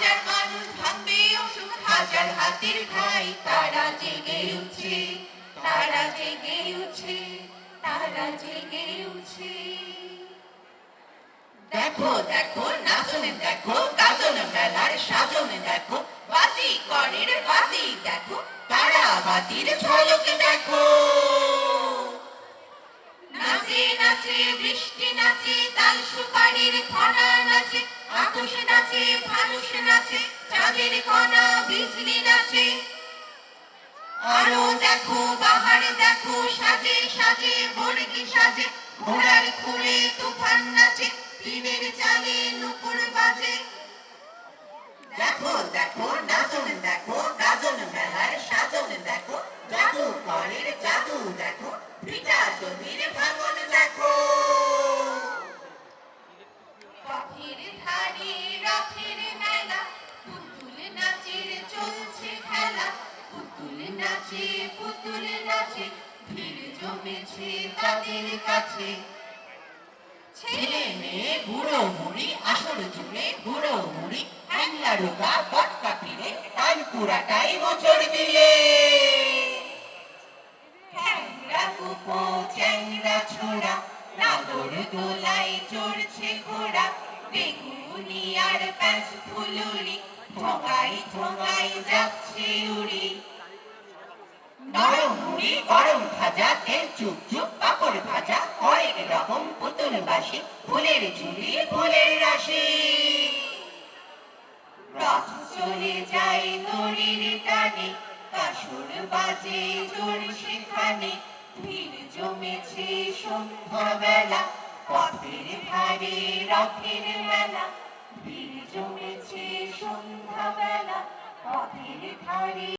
হাজার মানুষ ভাঙবে অসুখ, হাজার হাতের ঠাই তারা জেগে উঠছে, তারা জেগে উঠছে, তারা জেগে উঠছে। দেখো দেখো নাচন দেখো, গাজন মেলার সাজন দেখো, বাজি করের বাজি দেখো, তারাবাতির ঝলক দেখো। নাচে নাচে বৃষ্টি নাচে, তাল সুপারির ফনা নাচে, আতশ নাচে ফানুষ নাচে, চাঁদের কণা বিজলি নাচে। আরো দেখো বাহার দেখো, সাজে সাজে বর্গি সাজে, ঘোড়ার খুলে তুফান নাচে, টিনের চালে নুপুর বাজে। দেখো দেখো নাচন দেখো, গাজন মেলার সাজন দেখো, জাদু করের জাদু দেখো, ভিটা জমির ভাঙন দেখো। পথের ধারে রথের মেলা, পুতুল নাচের চলছে খেলা, পুতুল নাচে পুতুল নাচে, ভিড় জমেছে তাদের কাছে। ছেলে মেয়ে বুড়ো বুড়ি আসর জুড়ে, বুড়ো বুড়ি হ্যাংলা রোগা বটকা পিলে, টান পুরাটাই মোচড় দিলে। ঠ্যাংরা কুপো চ্যাংরা ছোড়া, নাগর দোলায় চড়ছে ঘোড়া, বেগুনি আর প্যাঁচ ফুলুরি, ঠোঙায় ঠোঙায় যাচ্ছে উড়ি। নরম মুড়ি গরম খাজা, তেল চুপ চুপ পাপড় ভাজা, হরেক রকম পুতুল বাসি, ফুলের ঝুলি ফুলের রাশি। রথ চলে যায় দড়ির টানে, কাসর বাজে জোর সেখানে, ভিড় জমেছে সন্ধ্যাবেলা, পথের ধারে রথের মেলা, ভিড় জমেছে সন্ধ্যাবেলা।